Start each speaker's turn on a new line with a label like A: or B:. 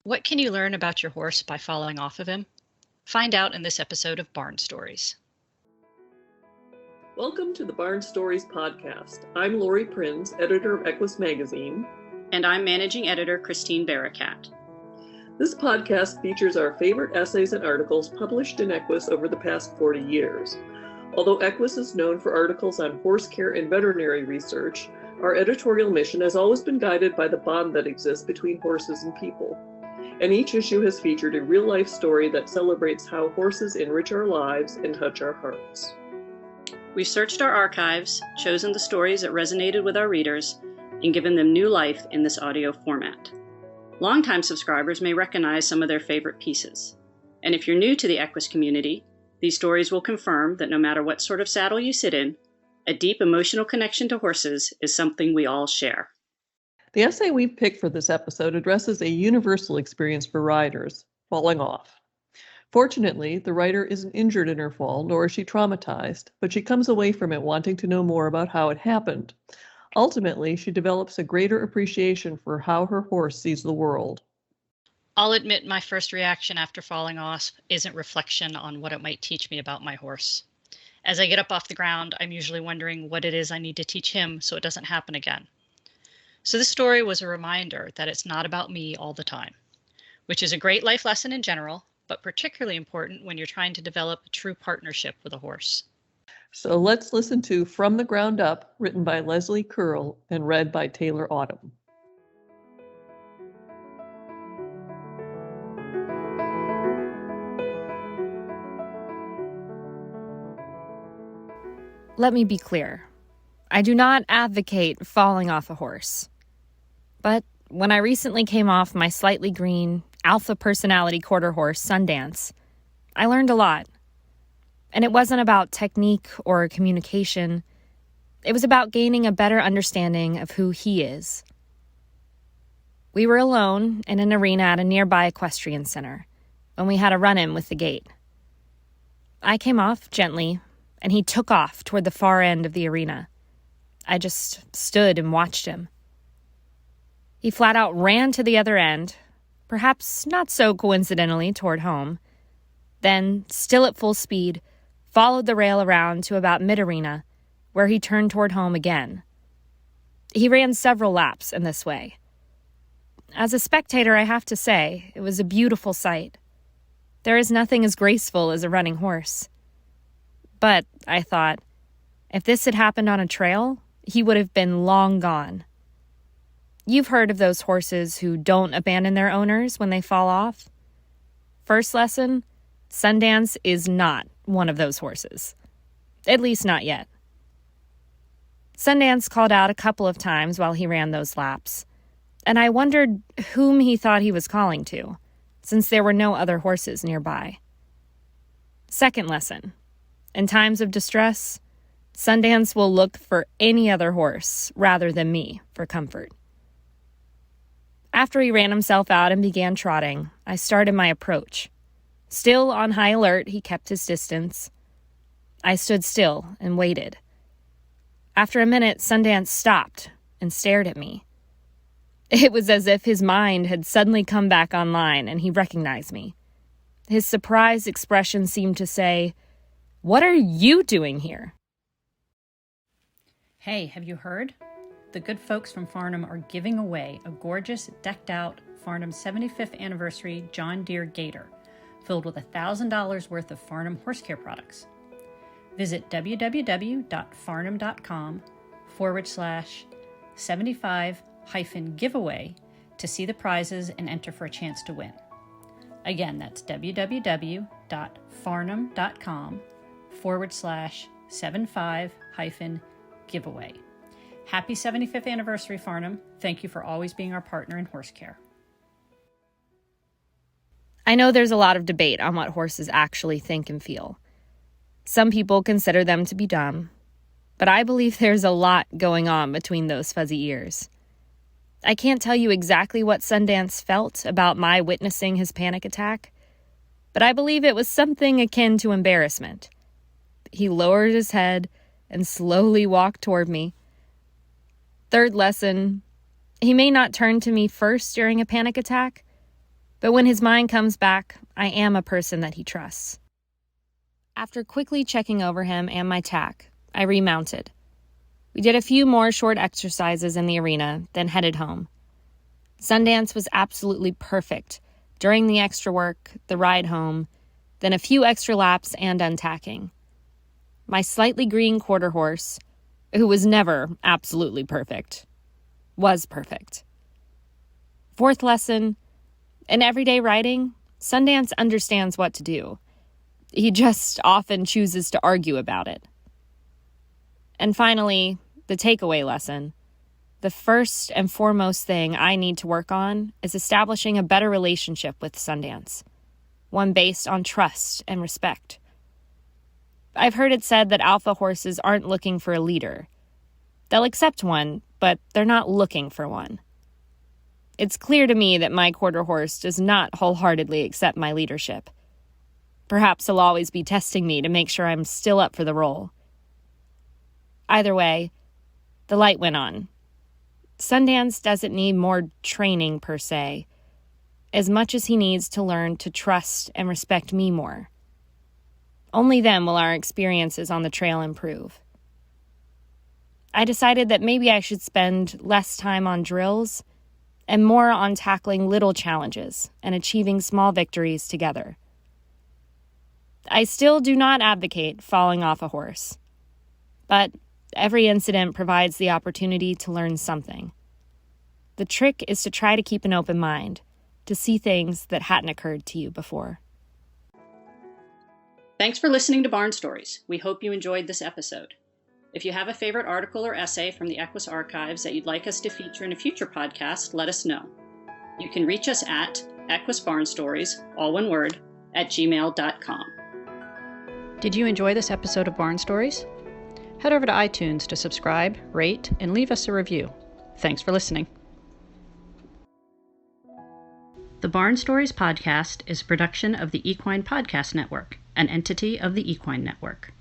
A: What can you learn about your horse by falling off of him? Find out in this episode of Barn Stories.
B: Welcome to the Barn Stories podcast. I'm Lori Prinz, editor of Equus Magazine.
A: And I'm managing editor Christine Barakat.
B: This podcast features our favorite essays and articles published in Equus over the past 40 years. Although Equus is known for articles on horse care and veterinary research, our editorial mission has always been guided by the bond that exists between horses and people. And each issue has featured a real-life story that celebrates how horses enrich our lives and touch our hearts.
A: We've searched our archives, chosen the stories that resonated with our readers, and given them new life in this audio format. Longtime subscribers may recognize some of their favorite pieces. And if you're new to the Equus community, these stories will confirm that no matter what sort of saddle you sit in, a deep emotional connection to horses is something we all share.
B: The essay we've picked for this episode addresses a universal experience for riders, falling off. Fortunately, the writer isn't injured in her fall, nor is she traumatized, but she comes away from it wanting to know more about how it happened. Ultimately, she develops a greater appreciation for how her horse sees the world.
A: I'll admit my first reaction after falling off isn't reflection on what it might teach me about my horse. As I get up off the ground, I'm usually wondering what it is I need to teach him so it doesn't happen again. So this story was a reminder that it's not about me all the time, which is a great life lesson in general, but particularly important when you're trying to develop a true partnership with a horse.
B: So let's listen to From the Ground Up, written by Leslie Curl and read by Taylor Autumn.
C: Let me be clear. I do not advocate falling off a horse. But when I recently came off my slightly green, alpha personality quarter horse, Sundance, I learned a lot. And it wasn't about technique or communication. It was about gaining a better understanding of who he is. We were alone in an arena at a nearby equestrian center when we had a run-in with the gate. I came off gently, and he took off toward the far end of the arena. I just stood and watched him. He flat out ran to the other end, perhaps not so coincidentally toward home, then, still at full speed, followed the rail around to about mid-arena, where he turned toward home again. He ran several laps in this way. As a spectator, I have to say, it was a beautiful sight. There is nothing as graceful as a running horse. But, I thought, if this had happened on a trail, he would have been long gone. You've heard of those horses who don't abandon their owners when they fall off? First lesson, Sundance is not one of those horses. At least not yet. Sundance called out a couple of times while he ran those laps, and I wondered whom he thought he was calling to, since there were no other horses nearby. Second lesson, in times of distress, Sundance will look for any other horse rather than me for comfort. After he ran himself out and began trotting, I started my approach. Still on high alert, he kept his distance. I stood still and waited. After a minute, Sundance stopped and stared at me. It was as if his mind had suddenly come back online and he recognized me. His surprised expression seemed to say, "What are you doing here?"
D: Hey, have you heard? The good folks from Farnham are giving away a gorgeous, decked-out Farnham 75th anniversary John Deere Gator, filled with $1,000 worth of Farnham horse care products. Visit www.farnham.com/75-giveaway to see the prizes and enter for a chance to win. Again, that's www.farnham.com/75-giveaway. Happy 75th anniversary, Farnham. Thank you for always being our partner in horse care.
C: I know there's a lot of debate on what horses actually think and feel. Some people consider them to be dumb, but I believe there's a lot going on between those fuzzy ears. I can't tell you exactly what Sundance felt about my witnessing his panic attack, but I believe it was something akin to embarrassment. He lowered his head and slowly walked toward me. Third lesson, he may not turn to me first during a panic attack, But when his mind comes back, I am a person that he trusts. After quickly checking over him and my tack, I remounted. We did a few more short exercises in the arena, then headed home. Sundance was absolutely perfect during the extra work, the ride home, then a few extra laps and untacking. My slightly green quarter horse, who was never absolutely perfect, was perfect. Fourth lesson, in everyday riding, Sundance understands what to do. He just often chooses to argue about it. And finally, the takeaway lesson. The first and foremost thing I need to work on is establishing a better relationship with Sundance, one based on trust and respect. I've heard it said that alpha horses aren't looking for a leader. They'll accept one, but they're not looking for one. It's clear to me that my quarter horse does not wholeheartedly accept my leadership. Perhaps he'll always be testing me to make sure I'm still up for the role. Either way, the light went on. Sundance doesn't need more training per se, as much as he needs to learn to trust and respect me more. Only then will our experiences on the trail improve. I decided that maybe I should spend less time on drills and more on tackling little challenges and achieving small victories together. I still do not advocate falling off a horse, but every incident provides the opportunity to learn something. The trick is to try to keep an open mind, to see things that hadn't occurred to you before.
D: Thanks for listening to Barn Stories. We hope you enjoyed this episode. If you have a favorite article or essay from the Equus archives that you'd like us to feature in a future podcast, let us know. You can reach us at equusbarnstories, all one word, @gmail.com. Did you enjoy this episode of Barn Stories? Head over to iTunes to subscribe, rate, and leave us a review. Thanks for listening. The Barn Stories podcast is a production of the Equine Podcast Network, an entity of the Equine Network.